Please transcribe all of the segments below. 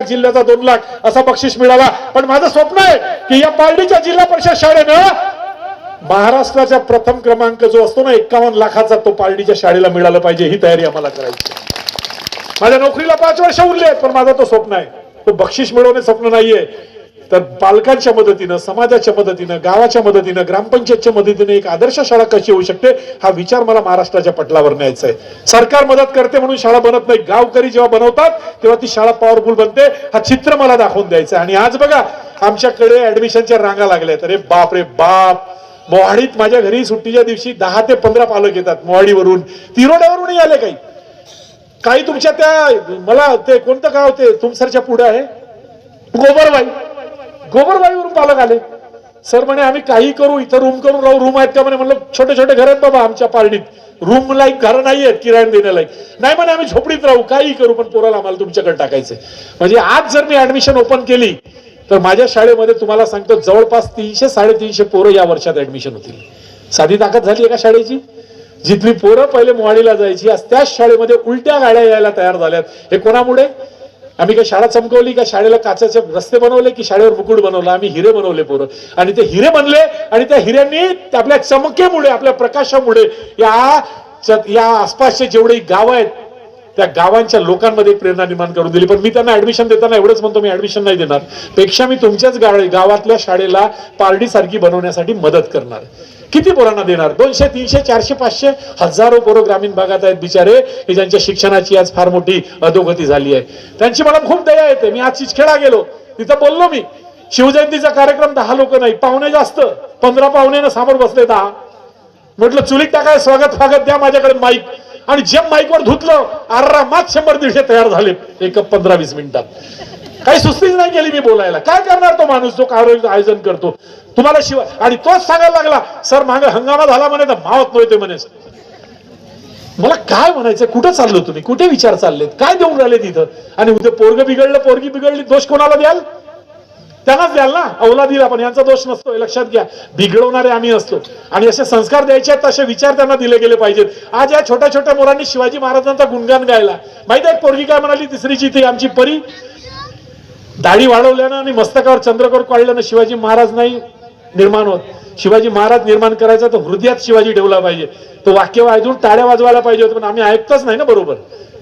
जिल्ह्याचा 2 लाख असा बक्षीस मिळाला. पण माझं स्वप्न आहे की या पारडीच्या जिल्हा परिषद शाळेनं महाराष्ट्राचा प्रथम क्रमांक जो असतो ना 51 लाखाचा तो पारडीच्या शाळेला मिळाला पाहिजे. ही तयारी आम्हाला करायची. माझ्या नोकरीला 5 वर्ष उरले आहेत, पण माझा तो स्वप्न आहे. तो बक्षीस मिळवणे स्वप्न नाहीये, तर पालकांच्या मदतीनं, समाजाच्या मदतीनं, गावाच्या मदतीनं, ग्रामपंचायतच्या मदतीनं एक आदर्श शाळा कशी होऊ शकते हा विचार मला महाराष्ट्राच्या पटलावर न्यायचा आहे. सरकार मदत करते म्हणून शाळा बनत नाही. गावकरी जेव्हा बनवतात तेव्हा ती शाळा पॉवरफुल बनते. हा चित्र मला दाखवून द्यायचं. आणि आज बघा आमच्याकडे ऍडमिशनच्या रांगा लागल्यात. अरे बाप रे बाप. मोहाडीत माझ्या घरी सुट्टीच्या दिवशी 10 ते 15 पालक येतात. मोहाडीवरून, तिरोड्यावरूनही आले काही. काही तुमच्या त्या मला ते कोणतं गाव ते तुमसरच्या पुढे आहे गोबरबाईवरून पालक आले. सर म्हणे आम्ही काही करू, इथं रूम करून राहू. रूम आहेत का म्हणे. म्हणलं छोटे छोटे घर आहेत बाबा आमच्या पारडीत, रूम लाईक घर नाही आहेत किराणा देण्यालायक. नाही म्हणे आम्ही झोपडीत राहू, काही करू, पण पोराला आम्हाला तुमच्याकडे टाकायचंय. म्हणजे आज जर मी ऍडमिशन ओपन केली तर माझ्या शाळेमध्ये तुम्हाला सांगतो जवळपास 300-350 पोरं या वर्षात ऍडमिशन होतील. साधी ताकद झाली एका शाळेची. जिथली पोरं पहिले मोहाडीला जायची आज त्याच शाळेमध्ये उलट्या गाड्या यायला तयार झाल्यात. हे कोणामुळे? आम्ही काय शाळा चमकवली का? शाळेला काचाचे रस्ते बनवले की शाळेवर मुकुट बनवला? आम्ही हिरे बनवले पोरं. आणि ते हिरे बनले आणि त्या हिऱ्यांनी आपल्या चमकेमुळे, आपल्या प्रकाशामुळे या आसपासचे जेवढे गाव आहेत त्या गावांच्या लोकांमध्ये प्रेरणा निर्माण करून दिली. पण मी त्यांना ऍडमिशन देताना एवढंच म्हणतो, मी ऍडमिशन नाही देणार. पेक्षा मी तुमच्याच गावातल्या शाळेला पारडी सारखी बनवण्यासाठी मदत करणार. किती पोरांना देणार? 200, 300, 400, 500, हजारो पोरं ग्रामीण भागात आहेत बिचारे की ज्यांच्या शिक्षणाची आज फार मोठी अधोगती झाली आहे. त्यांची मला खूप दया येते. मी आज चिचखेडा गेलो, तिथं बोललो मी. शिवजयंतीचा कार्यक्रम 10 लोक नाही, पाहुणे जास्त. 15 पाहुणे समोर बसले 10. म्हटलं चुलीत टाकाय स्वागत द्या, माझ्याकडे माईक. आणि जे माईकवर धुतलं आरामात 100-150 तयार झाले एक 15-20 मिनिटात. काही सुस्तीच नाही केली मी बोलायला. काय करणार तो माणूस जो आयोजन करतो तुम्हाला शिवाय. आणि तोच सांगायला लागला सर मागे हंगामा झाला म्हणे तर मावत नव्हते म्हणे. मला काय म्हणायचं? कुठं चाललो तुम्ही? कुठे विचार चाललेत? काय देऊन राहिले तिथं? आणि उद्या पोरग बिघडलं, पोरगी बिघडली, दोष कोणाला द्याल? त्यांनाच द्याल ना. अवलादीला. पण यांचा दोष नसतो, हे लक्षात घ्या. बिघडवणारे आम्ही असतो. आणि असे संस्कार द्यायचे आहेत, असे विचार त्यांना दिले गेले पाहिजेत. आज या छोट्या छोट्या मुलांनी शिवाजी महाराजांचा गुणगान गायला. माहिती आहे पोरगी काय म्हणाली? तिसरीची ती आमची परी. दाढी वाढवल्यानं आणि मस्तकावर चंद्रकोर काढल्यानं शिवाजी महाराज नाही निर्माण होत. शिवाजी महाराज निर्माण करायचा तर हृदयात शिवाजी ठेवला पाहिजे. तो वाक्य वाजून टाळ्या वाजवायला पाहिजे होतं, पण आम्ही ऐकतच नाही ना बरोबर.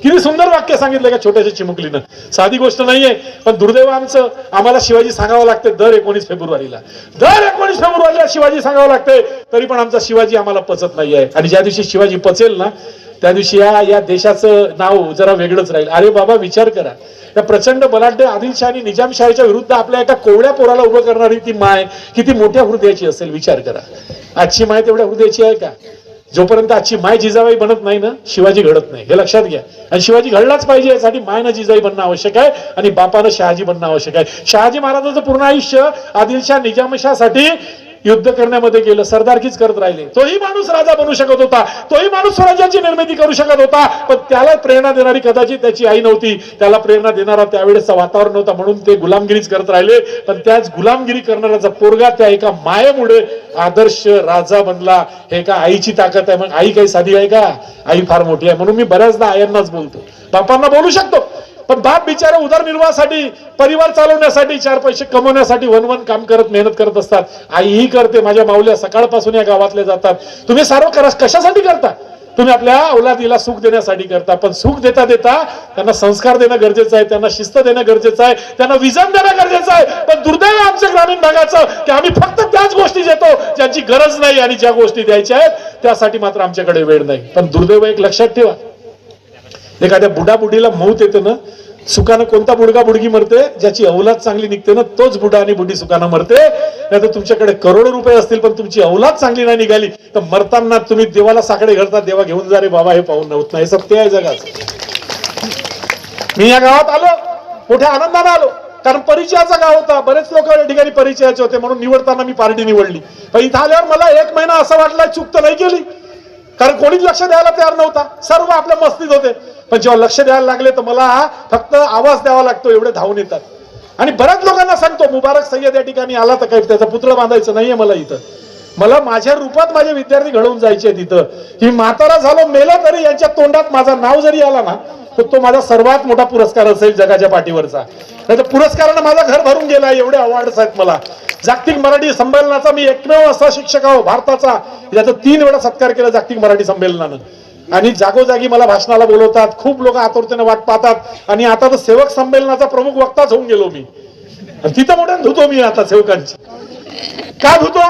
किती सुंदर वाक्य सांगितलं का छोट्याशा चिमुकलीनं. साधी गोष्ट नाहीये. पण दुर्दैव आमचं, आम्हाला शिवाजी सांगावं लागते दर 19 फेब्रुवारीला. दर 19 फेब्रुवारीला शिवाजी सांगावं लागते. तरी पण आमचा शिवाजी आम्हाला पचत नाहीये. आणि ज्या दिवशी शिवाजी पचेल ना त्या दिवशी या देशाचं नाव जरा वेगळंच राहील. अरे बाबा विचार करा, त्या प्रचंड बलाढ्य आदिलशाह आणि निजामशाहीच्या विरुद्ध आपल्या एका कोवळ्या पोराला उभं करणारी ती माय किती मोठ्या हृदयाची असेल विचार करा. आजची माय तेवढ्या हृदयाची आहे का? जोपर्यंत आजची माय जिजाबाई बनत नाही ना शिवाजी घडत नाही, हे लक्षात घ्या. आणि शिवाजी घडलाच पाहिजे यासाठी मायनं जिजाई बनणं आवश्यक आहे आणि बापानं शहाजी बनणं आवश्यक आहे. शहाजी महाराजांचं पूर्ण आयुष्य आदिलशाह निजामशाहसाठी युद्ध करण्यामध्ये गेलं, सरदारकीच करत राहिले. तोही माणूस राजा बनू शकत होता, तोही माणूस स्वराज्याची निर्मिती करू शकत होता. पण त्याला प्रेरणा देणारी कदाचित त्याची आई नव्हती, त्याला प्रेरणा देणारा त्यावेळेस वातावरण नव्हता, म्हणून ते गुलामगिरीच करत राहिले. पण त्याच गुलामगिरी करणाऱ्याचा पोरगा त्या एका मायेमुळे आदर्श राजा बनला. हे का आईची ताकद आहे? मग आई काही साधी आहे का? आई फार मोठी आहे. म्हणून मी बऱ्याचदा आयांनाच बोलतो, बापांना बोलू शकतो, पण बाप बिचारे उदरनिर्वाहासाठी, परिवार चालवण्यासाठी, 4 पैसे कमवण्यासाठी वन काम करत मेहनत करत असतात. आईही करते. माझ्या माऊल्या सकाळपासून या गावातल्या जातात. तुम्ही सर्व कशासाठी करता? तुम्ही आपल्या औलादीला सुख देण्यासाठी करता. पण सुख देता देता त्यांना संस्कार देणं गरजेचं आहे, त्यांना शिस्त देणं गरजेचं आहे, त्यांना विजन देणं गरजेचं आहे. पण दुर्दैव आमच्या ग्रामीण भागाचं की आम्ही फक्त त्याच गोष्टी देतो ज्यांची गरज नाही, आणि ज्या गोष्टी द्यायच्या आहेत त्यासाठी मात्र आमच्याकडे वेळ नाही. पण दुर्दैव एक लक्षात ठेवा, एखाद्या बुडाबुडीला मौत येते ना, सुखानं कोणता बुडगा बुडगी मरते? ज्याची औलाद चांगली निघते ना तोच बुडा आणि बुडी सुखानं मरते. नाही तर तुमच्याकडे करोडो रुपये असतील पण तुमची औलाद चांगली नाही निघाली तर मरताना तुम्ही देवाला साकडे घालता, देवा घेऊन जा रे बाबा, हे पाहून नव्हत नाही. सत्य आहे जगाचं. मी या गावात आलो, मोठ्या आनंदाने आलो, कारण परिचयाचा गाव होता. बरेच लोक या ठिकाणी परिचयाचे होते, म्हणून निवडताना मी पार्टी निवडली. पण इथं आल्यावर मला 1 महिना असं वाटलं चूक तर नाही केली, कारण कोणीच लक्ष द्यायला तयार नव्हता. सर्व आपल्या मस्तीत होते. पण जेव्हा लक्ष द्यायला लागले तर मला फक्त आवाज द्यावा लागतो एवढे धावून येतात. आणि बऱ्याच लोकांना सांगतो मुबारक सय्यद या ठिकाणी आला तर काही त्याचा पुतळा बांधायचं नाहीये मला इथं. मला माझ्या रूपात माझे विद्यार्थी घडवून जायचे तिथं. की म्हातारा झालो मेला तरी यांच्या तोंडात माझं नाव जरी आला ना तर तो माझा सर्वात मोठा पुरस्कार असेल जगाच्या पाठीवरचा. नाही तर पुरस्कारानं माझं घर भरून गेला. एवढे अवॉर्ड्स आहेत मला. जागतिक मराठी संमेलनाचा मी एकमेव असा शिक्षक आहो भारताचा याचा 3 वेळा सत्कार केला जागतिक मराठी संमेलनानं. आणि जागोजागी मला भाषणाला बोलवतात. खूप लोक आतुरतेने वाट पाहतात. आणि आता तर सेवक संमेलनाचा प्रमुख वक्ताच होऊन गेलो मी. तिथं मोठ्यानं धुतो मी आता सेवकांची. का धुतो?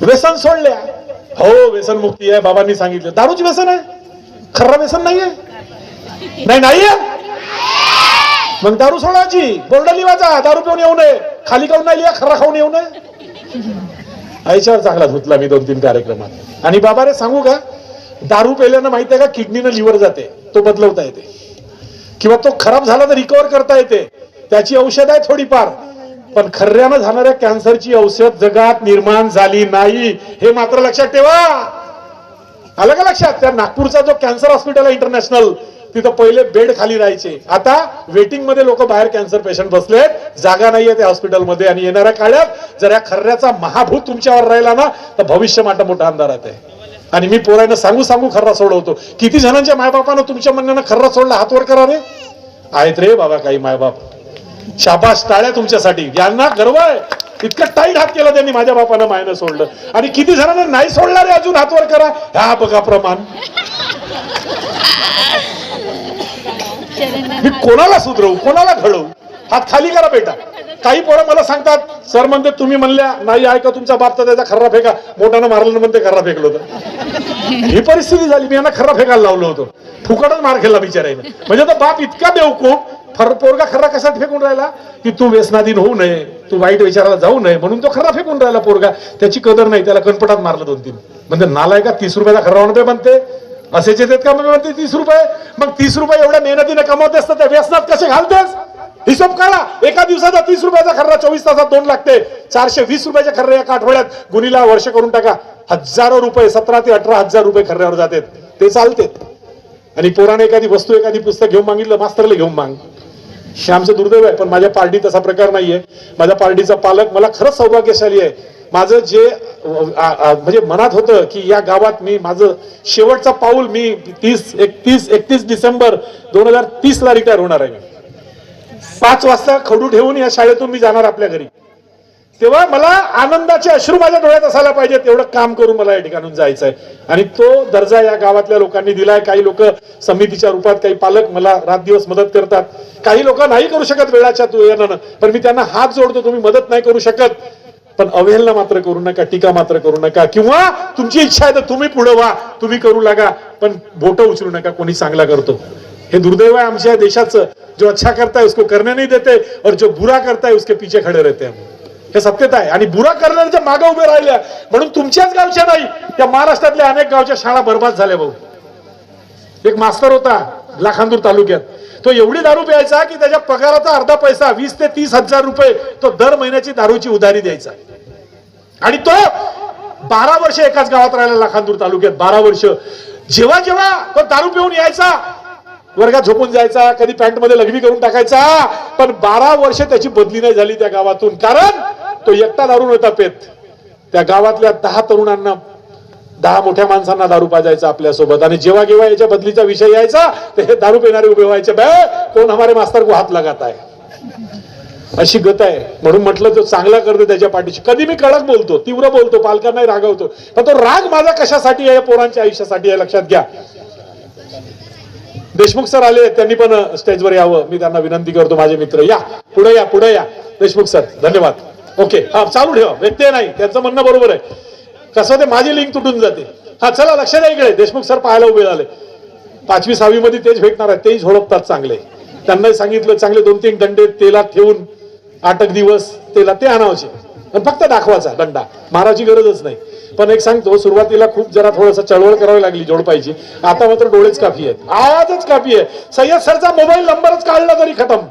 व्यसन सोडल्या. हो व्यसन मुक्ती आहे बाबांनी सांगितलं. दारूची व्यसन आहे, खर्रा व्यसन नाहीये. नाहीये मग दारू सोडायची. बोर्ड लिवायचा दारू पिऊन येऊ नये. खाली खाऊन नाही लिहा, खर्रा खाऊन येऊ नये. आईच्यावर चांगला धुतला मी 2-3 कार्यक्रमात. आणि बाबा रे सांगू का, दारू पेल्यानं माहिती आहे का किडनीनं लिव्हर जाते, तो बदलवता येते. किंवा तो खराब झाला तर रिकव्हर करता येते, त्याची औषध आहे थोडीफार. पण खर्यानं झाणाऱ्या कॅन्सरची औषध जगात निर्माण झाली नाही, हे मात्र लक्षात ठेवा. आलं का लक्षात? त्या नागपूरचा जो कॅन्सर हॉस्पिटल आहे इंटरनॅशनल, तिथं पहिले बेड खाली राहायचे. आता वेटिंग मध्ये लोक बाहेर कॅन्सर पेशंट बसलेत, जागा नाहीये त्या हॉस्पिटलमध्ये. आणि येणाऱ्या काळात जर या खर्याचा महाभूत तुमच्यावर राहिला ना तर भविष्य मोठा अंधारात आहे. आणि मी पोरांना सांगू खर्रा सोडवतो. किती जणांच्या मायबापानं तुमच्या म्हणण्यानं खर्रा सोडला? हात वर करा रे. आहेत रे बाबा काही मायबाप. शाबास, टाळ्या तुमच्यासाठी. यांना गर्व आहे. इतकं टाईट हात केला त्यांनी, माझ्या बापानं मायनं सोडलं. आणि किती जणांना नाही सोडला रे अजून? हात वर करा. ह्या बघा प्रमाण. मी कोणाला सुधरवू, कोणाला घडवू? हात खाली करा बेटा. काही पोरं मला सांगतात, सर म्हणते तुम्ही म्हणल्या नाही ऐका तुमचा बाप तर त्याचा खर्रा फेका. मोठ्यानं मारलं म्हणते खर्रा फेकलो होतं. ही परिस्थिती झाली. मी यांना खर्रा फेकायला लावलं होतं. फुकटच मार खेळला बिचारायनं. म्हणजे तो बाप इतका बेवकूफ. पोरगा खर्रा कशात फेकून राहिला की तू व्यसनाधीन होऊ नये, तू वाईट विचाराला जाऊ नये म्हणून तो खर्रा फेकून राहिला पोरगा. त्याची कदर नाही, त्याला कणपटात मारलं 2-3. म्हणजे नालायका 30 रुपयाचा खर्रा रुपये बनते असेच येतात का? मग म्हणते 30 रुपये. मग 30 रुपये एवढ्या मेहनतीने कमवते असतात, त्या व्यसनात कसे घालतेस? हिशोब काढा. एका दिवसाचा 30 रुपयाचा खर्रा 24 तासात 2 लागते. 420 रुपयाचे खर्रे एका आठवड्यात गुणीला वर्ष करून टाका. हजारो रुपये, 17 ते 18 हजार रुपये खर्ऱ्यावर जातात. ते चालते. आणि पोराने एखादी वस्तू, एखादी पुस्तक घेऊन मागितलं, मास्तरला घेऊन माग. हे आमचं दुर्दैव आहे. पण माझ्या पार्टीत तसा प्रकार नाहीये. माझ्या पार्टीचा पालक मला खरंच सौभाग्यशाली आहे. माझं जे म्हणजे मनात होतं की या गावात मी माझं शेवटचा पाऊल, मी 31 डिसेंबर 2030 ला रिटायर होणार आहे. 5 वाजता खडू ठेवून या शाळेतून मी जाणार आपल्या घरी. तेव्हा मला आनंदाचे अश्रू माझ्या डोळ्यात असायला पाहिजे. तेवढं काम करून मला या ठिकाणून जायचं आहे. आणि तो दर्जा या गावातल्या लोकांनी दिलाय. काही लोक समितीच्या रूपात, काही पालक मला रात दिवस मदत करतात. काही लोक नाही करू शकत वेळाच्या तुलनेनं, पण मी त्यांना हात जोडतो. तुम्ही मदत नाही करू शकत पण अवहेलना मात्र करू नका, टीका मात्र करू नका. किंवा तुमची इच्छा आहे तर तुम्ही पुढे व्हा, तुम्ही करू लागा, पण बोट उचलू नका. कोणी चांगला करतो. हे दुर्दैव आहे आमच्या देशाचं. जो अच्छा करता है उसको करने नहीं देते और जो बुरा करता है उसके पीछे खड़े रहते हैं. हे सत्यता आहे. आणि बुरा करण्याच्या मागे उभे राहिल्या म्हणून तुमच्याच गावच्या नाही, त्या महाराष्ट्रातल्या अनेक गावच्या शाळा बर्बाद झाल्या. भाऊ, एक मास्तर होता लाखांदूर तालुक्यात. तो एवढी दारू प्यायचा की त्याच्या पगाराचा अर्धा पैसा 20 ते 30 हजार रुपये तो दर महिन्याची दारूची उधारी द्यायचा. आणि तो 12 वर्ष एकाच गावात राहिला लाखांदूर तालुक्यात. 12 वर्ष. जेव्हा जेव्हा तो दारू पिऊन यायचा, वर्गात झोपून जायचा, कधी पॅन्ट मध्ये लघवी करून टाकायचा. पण 12 वर्ष त्याची बदली नाही झाली त्या गावातून. कारण तो एकटा दारू नव्हता पेत. त्या गावातल्या 10 तरुणांना, 10 मोठ्या माणसांना दारू पाजायचा आपल्यासोबत. आणि जेव्हा केव्हा याच्या बदलीचा विषय यायचा तर हे दारू पिणारे उभे व्हायचे. बे कोण हमारे मास्तर को हात लगाता है. अशी गत आहे. म्हणून म्हटलं जो चांगला करतो त्याच्या पाठीशी. कधी मी कडक बोलतो, तीव्र बोलतो, पालकांनाही रागवतो, पण तो राग माझा कशासाठी आहे? पोरांच्या आयुष्यासाठी आहे. लक्षात घ्या. देशमुख सर आले, त्यांनी पण स्टेजवर यावं. मी त्यांना विनंती करतो. माझे मित्र या, पुढे या, पुढे या. देशमुख सर धन्यवाद. ओके, हा चालू ठेवा. व्यत्यय नाही, त्यांचं म्हणणं बरोबर आहे. कसं ते माझी लिंक तुटून जाते. हा चला लक्ष द्या इकडे. देशमुख सर पाहायला उभे झाले. 5वी 6वी मध्ये तेच भेटणार आहे. तेही झोडपतात चांगले. त्यांनाही सांगितलं चांगले 2-3 दंडे तेलात ठेवून 8 दिवस तेलात ते आणायचे. पण फक्त दाखवायचा दंडा, माराची गरजच नाही. पण एक सांगतो, सुरुवातीला खूप जरा थोडंसं चळवळ करावी लागली जोडपायची. आता मात्र डोळेच काफी आहेत, आवाजच काफी आहे. सय्यद सरचा मोबाईल नंबरच काढला तरी खतम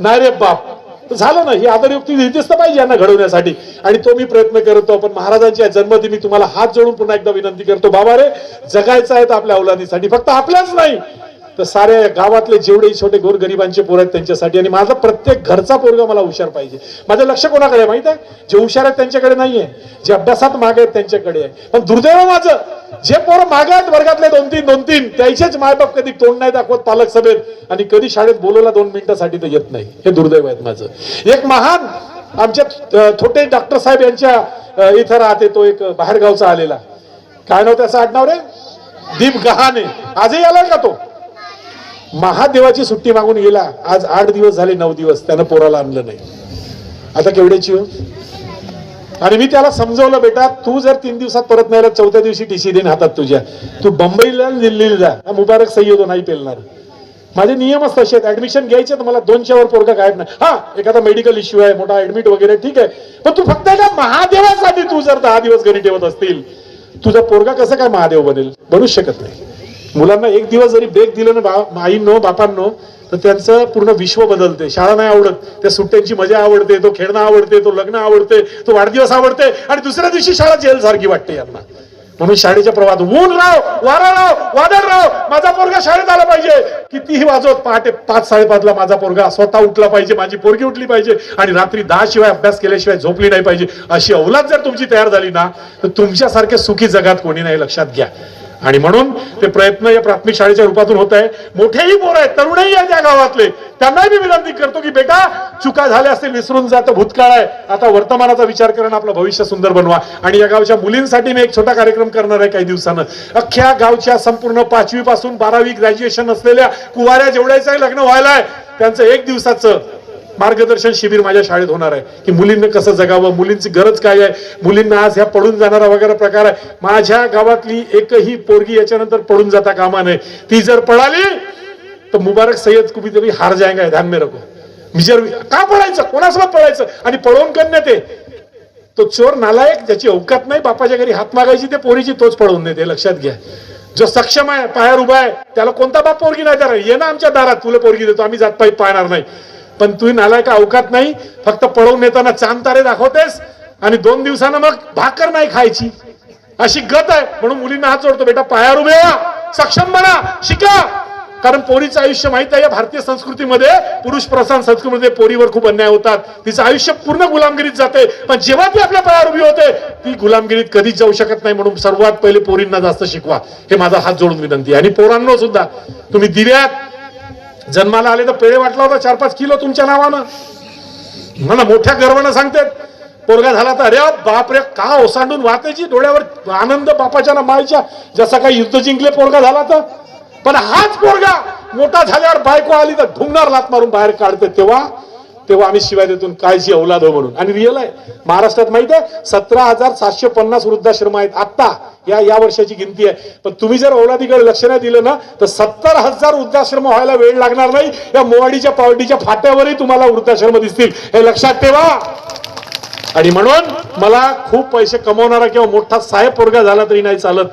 नाही रे बाप. झालं ना. ही आदरयुक्ती दिसत पाहिजे यांना घडवण्यासाठी. आणि तो मी प्रयत्न करतो. पण महाराजांच्या जन्मदिनी तुम्हाला हात जोडून पुन्हा एकदा विनंती करतो, बाबा रे जगायचं आहे आपल्या औलादीसाठी. फक्त आपल्याच नाही, तर सारे गावातले जेवढे छोटे गोरगरिबांचे पोर आहेत त्यांच्यासाठी, आणि माझा प्रत्येक घरचा पोरगा मला हुशार पाहिजे. माझं लक्ष कोणाकडे आहे माहित आहे? जे हुशार आहेत त्यांच्याकडे नाहीये, जे अभ्यासात मागे आहेत त्यांच्याकडे आहे. पण दुर्दैव माझं, जे पोरं मागे आहेत वर्गातले दोन तीन त्याचेच मायबाप कधी तोंड नाही दाखवत पालक सभेत, आणि कधी शाळेत बोलवला 2 मिनिटासाठी तर येत नाही. हे दुर्दैव आहेत माझं. एक महान आमच्या थोटे डॉक्टर साहेब यांच्या इथं राहते, तो एक बाहेरगावचा आलेला, काय नाव त्याचं आडनाव रे, दीप गहाणे, आजही आलाय का तो? महादेवाची सुट्टी मागून गेला, आज 8 दिवस झाले, 9 दिवस त्यानं पोराला आणलं नाही. आता केवढ्याची हो? आणि मी त्याला समजवलं, बेटा तू जर 3 दिवसात परत नाही आला, 4थ्या दिवशी टीसी देईन हातात तुझ्या, तू बंबईला दिल्लीला जा, मुबारक सय्यदो नाही पेलणार. माझे नियमच तसे आहेत. ऍडमिशन घ्यायचे तर मला 200 वर पोरगा गायब नाही. हा एखादा मेडिकल इश्यू आहे, मोठा ऍडमिट वगैरे ठीक आहे, पण तू फक्त एका महादेवासाठी तू जर 10 दिवस घरी ठेवत असतील, तुझा पोरगा कसं काय महादेव बनेल? बनूच शकत नाही. मुलांना 1 दिवस जरी ब्रेक दिलं ना आईंनो बापांनो, तर त्यांचं पूर्ण विश्व बदलते. शाळा नाही आवडत, त्या सुट्ट्यांची मजा आवडते, तो खेळणं आवडते, तो लग्न आवडते, तो वाढदिवस आवडते, आणि दुसऱ्या दिवशी शाळा जेल सारखी वाटते यांना. म्हणून शाळेच्या प्रवाहात ऊन राव, वारा राव, वादळ राव, माझा पोरगा शाळेत आला पाहिजे. कितीही वाजवत पहाटे 5-5:30ला माझा पोरगा स्वतः उठला पाहिजे, माझी पोरगी उठली पाहिजे, आणि रात्री 10 शिवाय अभ्यास केल्याशिवाय झोपली नाही पाहिजे. अशी औलाद जर तुमची तयार झाली ना, तर तुमच्यासारखे सुखी जगात कोणी नाही, लक्षात घ्या. आणि म्हणून ते प्रयत्न या प्राथमिक शाळेच्या रूपातून होत आहे. मोठेही पोर आहेत, तरुणही आहेत त्या गावातले, त्यांनाही मी विनंती करतो की बेटा चुका झाल्या असतील विसरून जा, भूतकाळ आहे, आता वर्तमानाचा विचार करणं, आपलं भविष्य सुंदर बनवा. आणि या गावच्या मुलींसाठी मी एक छोटा कार्यक्रम करणार आहे काही दिवसानं. अख्ख्या गावच्या संपूर्ण 5वी पासून 12वी ग्रॅज्युएशन असलेल्या कुवाऱ्या जेवढ्याचं लग्न व्हायला आहे, त्यांचं 1 दिवसाचं मार्गदर्शन शिबिर माझ्या शाळेत होणार आहे, की मुलींना कसं जगावं, मुलींची गरज काय आहे, मुलींना आज ह्या पडून जाणारा वगैरे प्रकार आहे. माझ्या गावातली एकही पोरगी याच्यानंतर पडून जाता कामा नये. ती जर पळाली तर मुबारक सय्यद कभी तभी हार जाएगा, ध्यान में रखो. मी जर का पळायचं, कोणासोबत पळायचं, आणि पळवून करण्यात ये तो चोर नालायक, ज्याची अवकात नाही बापाच्या घरी हात मागायची, ते पोरीची तोच पळवून देते, लक्षात घ्या. जो सक्षम आहे, पायावर उभा आहे, त्याला कोणता बाप पोरगी नाही देणार. ये ना आमच्या दारात, तुला पोरगी देतो, आम्ही जात पाहणार नाही. पण तू नालायक अवकात नाही, फक्त पळवून येताना चांद तारे दाखवतेस, आणि 2 दिवसानं मग भाकर नाही खायची, अशी गत आहे. म्हणून मुलींना हात जोडतो, बेटा पायावर उभे व्हा, सक्षम बना, शिका. कारण पोरीचं आयुष्य माहित आहे, या भारतीय संस्कृतीमध्ये, पुरुष प्रधान संस्कृतीमध्ये पोरीवर खूप अन्याय होतात. तिचं आयुष्य पूर्ण गुलामगिरीत जाते, पण जेव्हा ती आपल्या पायावर उभी होते, ती गुलामगिरीत कधीच जाऊ शकत नाही. म्हणून सर्वात पहिले पोरींना जास्त शिकवा, हे माझा हात जोडून विनंती. आणि पोरांनो सुद्धा, तुम्ही दिव्यात जन्माला आले तर पेढे वाटला होता 4-5 किलो तुमच्या नावानं, मला मोठ्या गर्वानं सांगतात. पोरगा झाला तर अरे बापरे, का ओसांडून वाचायची डोळ्यावर आनंद बापाच्या ना मायच्या, जसा काही युद्ध जिंकले पोरगा झाला तर. पण हाच पोरगा मोठा झाल्यावर बायको आली तर ढुंगणार लात मारून बाहेर काढते, तेव्हा आम्ही शिवाय देतून काळजी औलाद हो म्हणून. आणि रिअल आहे, महाराष्ट्रात माहित आहे 17,750 वृद्धाश्रम आहेत आता, या वर्षाची गिनती आहे. पण तुम्ही जर औलादीकडे लक्ष नाही दिलं ना, तर 70,000 वृद्धाश्रम व्हायला वेळ लागणार नाही. या मोवाडीच्या पावडीच्या फाट्यावरही तुम्हाला वृद्धाश्रम दिसतील, हे लक्षात ठेवा. आणि म्हणून मला खूप पैसे कमवणारा किंवा मोठा साहेब पोरगा झाला तरी नाही चालत.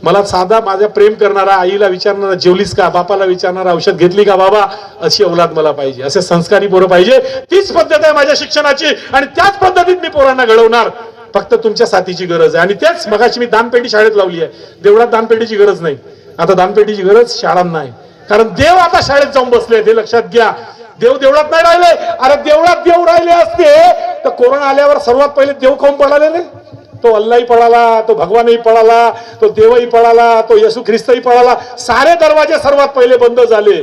मला साधा माझ्या प्रेम करणारा, आईला विचारणारा जेवलीस का, बापाला विचारणारा औषध घेतली का बाबा, अशी औलाद मला पाहिजे. असे संस्कारी पोरं पाहिजे. तीच पद्धत आहे माझ्या शिक्षणाची, आणि त्याच पद्धतीत मी पोरांना घडवणार. फक्त तुमच्या साथीची गरज आहे. आणि तेच मगाशी मी दानपेटी शाळेत लावली आहे. देवळात दानपेटीची गरज नाही, आता दानपेटीची गरज शाळांना आहे. कारण देव आता शाळेत जाऊन बसले, हे लक्षात घ्या. देव देवळात नाही राहिले. अरे देवळात देव राहिले असते तर कोरोना आल्यावर सर्वात पहिले देव खाऊन पळाले रे. तो अल्लाही पळाला, तो भगवानही पळाला, तो देवही पळाला, तो येशू ख्रिस्तही पळाला. सारे दरवाजे सर्वात पहिले बंद झाले.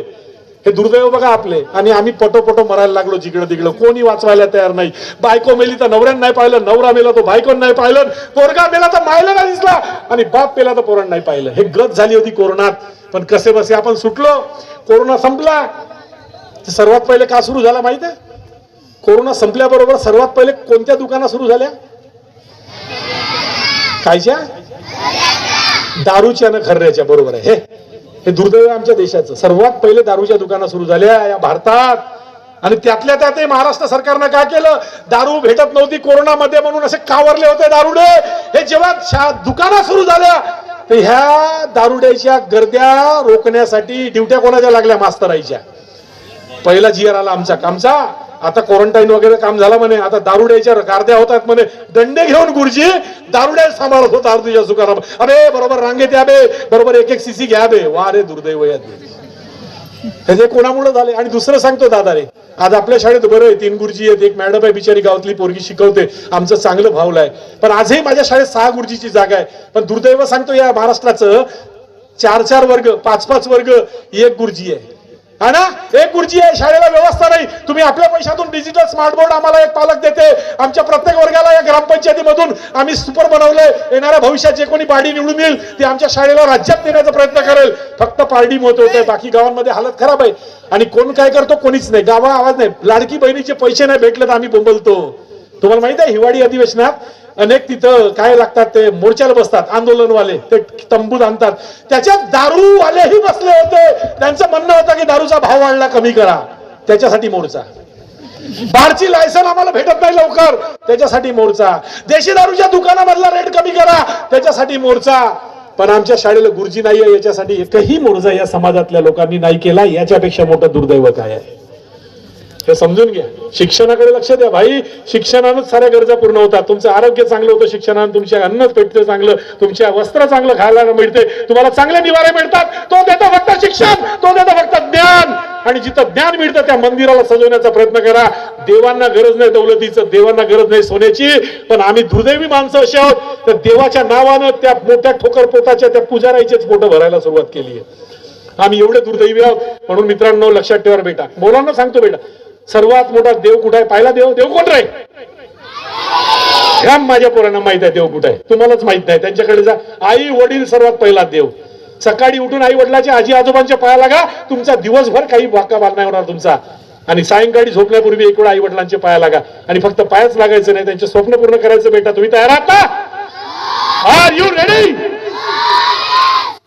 हे दुर्दैव बघा आपले. आणि आम्ही पटोपटो मरायला लागलो जिकडं तिकडं, कोणी वाचवायला तयार नाही. बायको मेली तर नवऱ्यानं नाही पाहिलं, नवरा मेला तो बायकोनं नाही पाहिलं, पोरगा मेला तर मायला नाही दिसला, आणि बाप मेला तर पोरानं नाही पाहिलं. हे गत झाली होती कोरोनात. पण कसे बसे आपण सुटलो. कोरोना संपला. सर्वात पहिले का सुरू झाला माहित आहे? कोरोना संपल्याबरोबर सर्वात पहिले कोणत्या दुकाना सुरू झाल्या? कायच्या? दारूच्या न खर्याच्या. बरोबर आहे. हे दुर्दैव आमच्या देशाचं. सर्वात पहिले दारूच्या दुकाना सुरू झाल्या या भारतात. आणि त्यातल्या त्यात महाराष्ट्र सरकारनं काय केलं, दारू भेटत नव्हती कोरोनामध्ये म्हणून असे कावरले होते दारुडे. हे जेव्हा दुकाना सुरू झाल्या तर ह्या दारुड्याच्या गर्द्या रोखण्यासाठी ड्युट्या कोणाच्या लागल्या? मास्तराईच्या. पहिला जीआर आला आमचा. आता क्वारंटाईन वगैरे काम झालं म्हणे. आता दारुड्याच्या गारद्या होतात म्हणे. दंडे घेऊन गुरुजी दारुड्या सांभाळत होता अर्धीच्या सुकाराम. अबे बरोबर रांगेत या बे, बरोबर 1-1 सीसी घ्या बे. वा रे दुर्दैव. हे कोणामुळे झाले? आणि दुसरं सांगतो दादा रे, आज आपल्या शाळेत बरं आहे 3 गुरुजी आहेत, एक मॅडम आहे बिचारी गावातली पोरगी शिकवते, आमचं चांगलं भावलं आहे. पण आजही माझ्या शाळेत 6 गुरुजीची जागा आहे. पण दुर्दैव सांगतो या महाराष्ट्राचं 4-4 वर्ग 5-5 वर्ग 1 गुरुजी आहे. हा ना, 1 गुरुजी आहे, शाळेला व्यवस्था नाही. तुम्ही आपल्या पैशातून डिजिटल स्मार्ट बोर्ड आम्हाला एक पालक देते, आमच्या प्रत्येक वर्गाला या ग्रामपंचायतीमधून आम्ही सुपर बनवलंय. येणाऱ्या भविष्यात जे कोणी पार्टी निवडून येईल ते आमच्या शाळेला राज्यात नेण्याचा प्रयत्न करेल. फक्त पार्टी महत्वाचं आहे, बाकी गावांमध्ये हालत खराब आहे. आणि कोण काय करतो? कोणीच नाही. गावा आवाज नाही. लाडकी बहिणीचे पैसे नाही भेटले तर आम्ही बोंबलतो. तुम्हाला माहित आहे हिवाळी अधिवेशनात अनेक तिथं काय लागतात ते मोर्चाला बसतात आंदोलनवाले, ते तंबू आणतात, त्याच्यात दारूवालेही बसले होते. त्यांचं म्हणणं होतं की दारूचा भाव वाढला, कमी करा, त्याच्यासाठी मोर्चा. बारची लायसन आम्हाला भेटत नाही लवकर, त्याच्यासाठी मोर्चा. देशी दारूच्या दुकानामधला रेट कमी करा, त्याच्यासाठी मोर्चा. पण आमच्या शाळेला गुरुजी नाहीये याच्यासाठी एकही मोर्चा या समाजातल्या लोकांनी नाही केला. याच्यापेक्षा मोठं दुर्दैव काय आहे हे समजून घ्या. शिक्षणाकडे लक्ष द्या भाई. शिक्षणानंच साऱ्या गरजा पूर्ण होतात. तुमचं आरोग्य चांगलं होतं शिक्षणानं, तुमच्या अन्न पेटतं चांगलं, तुमच्या वस्त्र चांगलं खायला मिळते, तुम्हाला चांगले निवारे मिळतात. तो देतो फक्त शिक्षण, तो देतो फक्त ज्ञान. आणि जिथं ज्ञान मिळतं त्या मंदिराला सजवण्याचा प्रयत्न करा. देवांना गरज नाही दौलतीचं, देवांना गरज नाही सोन्याची. पण आम्ही दुर्दैवी माणसं अशी आहोत तर देवाच्या नावानं त्या मोठ्या ठोकर पोताच्या त्या पुजाराईचेच पोटं भरायला सुरुवात केली आहे. आम्ही एवढे दुर्दैवी आहोत. म्हणून मित्रांनो लक्षात ठेवा बेटा, मुलांना सांगतो बेटा, सर्वात मोठा देव कुठे आहे? पाहिला देव? देव कोण रे? ह्या माझ्या पोरांना माहित आहे देव कुठे आहे, तुम्हालाच माहित नाही. त्यांच्याकडे जा. आई वडील सर्वात पहिला देव. सकाळी उठून आई वडिलांच्या आजी आजोबांच्या पाया लागा, तुमचा दिवसभर काही वाका बाल नाही होणार तुमचा. आणि सायंकाळी झोपण्यापूर्वी एक वेळा आई वडिलांचे पाया लागा. आणि फक्त पायच लागायचं नाही, त्यांचे स्वप्न पूर्ण करायचं. बेटा तुम्ही तयार आहात ना? Are you ready?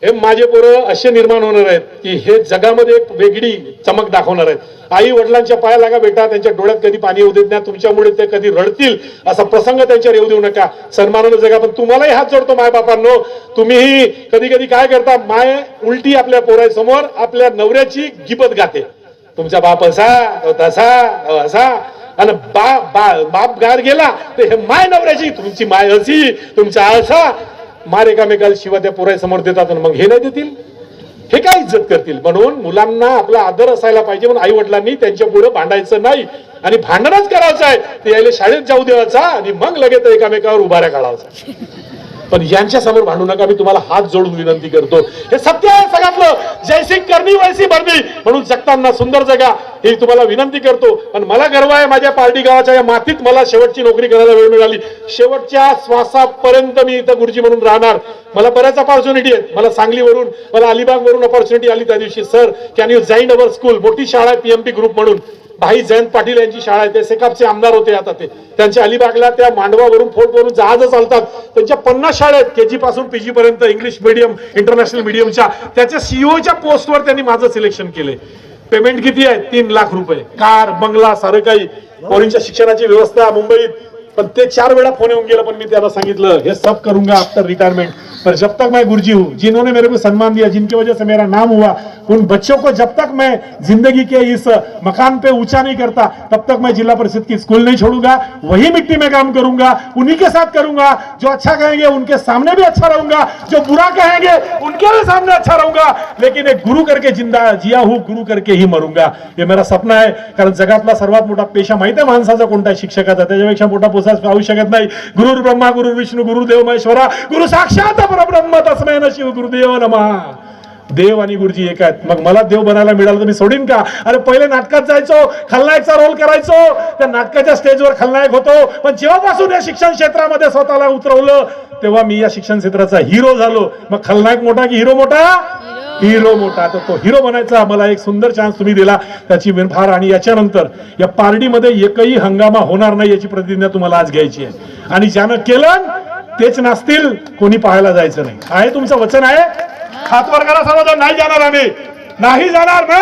हे माझे पोरं असे निर्माण होणार आहेत की हे जगामध्ये एक वेगळी चमक दाखवणार आहेत. आई वडिलांच्या पाया लागा बेटा, त्यांच्या डोळ्यात कधी पाणी येऊ देत नाही, तुमच्यामुळे ते कधी रडतील असा प्रसंग त्यांच्यावर येऊ देऊ नका. सन्मानानं जगा. पण तुम्हालाही हात जोडतो माय बापांनो, तुम्हीही कधी कधी काय करता, माय उलटी आपल्या पोरासमोर आपल्या नवऱ्याची गिबत गाते. तुमचा बाप असा तसा असा, आणि बाप गार गेला तर हे माय नवऱ्याची, तुमची माय अशी तुमचा असा मार एकामेकाला शिवाय त्या पोरासमोर देतात. मग हे नाही देतील, हे काय इज्जत करतील? म्हणून मुलांना आपला आदर असायला पाहिजे. म्हणून आई वडिलांनी त्यांच्या पुढे भांडायचं नाही आणि भांडणच करायचं आहे ते यायला शाळेत जाऊ द्यायचा आणि मग लगेच एकामेकावर उभाऱ्या काढायचा. पण यांच्या समोर भांडू नका, मी तुम्हाला हात जोडून विनंती करतो. हे सत्य आहे सगळ्यातलं. जैसी करणी वैसी भरणी. म्हणून जगताना सुंदर जगा हे तुम्हाला विनंती करतो. आणि मला गर्व आहे माझ्या पार्टी गावाच्या या मातीत मला शेवटची नोकरी करायला वेळ मिळाली. शेवटच्या श्वासापर्यंत मी इथं गुरुजी म्हणून राहणार. मला बऱ्याच अपॉर्च्युनिटी आहेत. मला सांगलीवरून, मला अलिबाग वरून अपॉर्च्युनिटी आली त्या दिवशी. Sir can you join our school? मोठी शाळा आहे पीएमपी ग्रुप म्हणून. भाई जयंत पाटील यांची शाळा आहे, ते सेकापचे आमदार होते. आता ते त्यांच्या अलिबागला त्या मांडवावरून फोर्टवरून जहाज चालतात. त्यांच्या 50 शाळा आहेत, केजी पासून पीजी पर्यंत, इंग्लिश मीडियम इंटरनॅशनल मीडियमच्या. त्याच्या सीईओच्या पोस्टवर त्यांनी माझं सिलेक्शन केले. पेमेंट किती आहे? 3 लाख रुपये. कार बंगला सारं काही, पोरींच्या शिक्षणाची व्यवस्था मुंबईत. पण ते 4 वेळा फोन येऊन गेला. पण मी त्याला सांगितलं हे सब करूंगा आफ्टर रिटायरमेंट, पर जब तक मैं गुरुजी हूँ, जिन्होंने मेरे को सम्मान दिया, जिनकी वजह से मेरा नाम हुआ, उन बच्चों को जब तक मैं जिंदगी के इस मकान पे ऊंचा नहीं करता तब तक मैं जिला परिषद की स्कूल नहीं छोड़ूंगा. वही मिट्टी में काम करूंगा, उन्हीं के साथ करूंगा. जो अच्छा कहेंगे उनके सामने भी अच्छा रहूंगा, जो बुरा कहेंगे उनके भी सामने अच्छा रहूंगा. लेकिन एक गुरु करके जिंदा जिया हूँ, गुरु करके ही मरूंगा. हे मेरा सपना आहे. कारण जगातला सर्वात मोठा पेशा माहिती आहे माणसाचा कोणता? शिक्षकाचा. त्याच्यापेक्षा मोठा पोसा पाहू शकत नाही. गुरु ब्रह्मा गुरु विष्णू गुरुदेव महेश्वरा गुरु साक्षात परब्रह्म तस्मै नमः शिव गुरुदेव नमः. देव आणि गुरुजी एक आहेत. मग मला देव बनायला मिळालं तर मी सोडीन का? अरे पहिले नाटकात जायचो, खलनायकचा रोल करायचो, त्या नाटकाच्या स्टेजवर खलनायक होतो. पण जेव्हापासून या शिक्षण क्षेत्रामध्ये स्वतःला उतरवलं तेव्हा मी या शिक्षण क्षेत्राचा हिरो झालो. मग खलनायक मोठा की हिरो मोठा? हिरो मोठा. तर तो हिरो बनायचा मला एक सुंदर चान्स तुम्ही दिला, त्याची फार. आणि याच्यानंतर या पार्टीमध्ये एकही हंगामा होणार नाही याची प्रतिज्ञा तुम्हाला आज घ्यायची आहे. आणि ज्यानं केलं तेच नाचतील, कोणी पाहायला जायचं नाही. आहे तुमचं वचन आहे? हातवर करा सर्वजण. नाही जाणार आम्ही, नाही जाणार ना.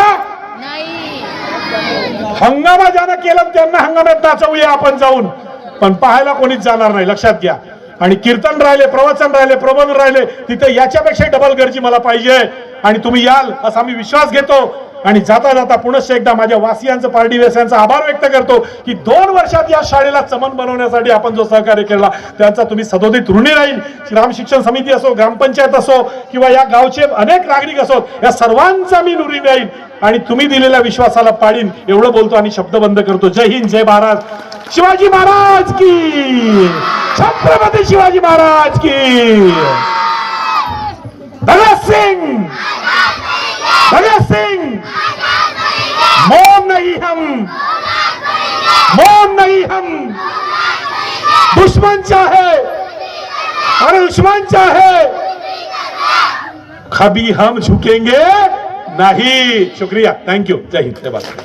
हंगामा ज्यानं केलं त्यांना हंगामात नाचवूया आपण जाऊन, पण पाहायला कोणीच जाणार नाही. लक्षात घ्या. आणि कीर्तन राहिले, प्रवचन राहिले, प्रबंध राहिले, तिथे याच्यापेक्षा डबल गर्दी मला पाहिजे. आणि तुम्ही याल असा मी विश्वास घेतो. आणि जाता जाता पुनश्च एकदा माझ्या वासियांचं पारडीवासियांचा आभार व्यक्त करतो की 2 वर्षात या शाळेला चमन बनवण्यासाठी आपण जो सहकार्य केला त्यांचा तुम्ही सदोदित ऋणी राहील. ग्राम शिक्षण समिती असो, ग्रामपंचायत असो किंवा या गावचे अनेक नागरिक असोत, या सर्वांचा मी ऋणी राहील आणि तुम्ही दिलेल्या विश्वासाला पाडीन एवढं बोलतो आणि शब्द बंद करतो. जय हिंद, जय महाराज, शिवाजी महाराज की, छत्रपती शिवाजी महाराज की. भगत सिंह, भगत सिंह, मौन नहीं हम, मौन नहीं हम. दुश्मन चाहे अरे दुश्मन चाहे कभी हम झुकेंगे नहीं. शुक्रिया, थैंक यू, जय हिंद, जय भारत.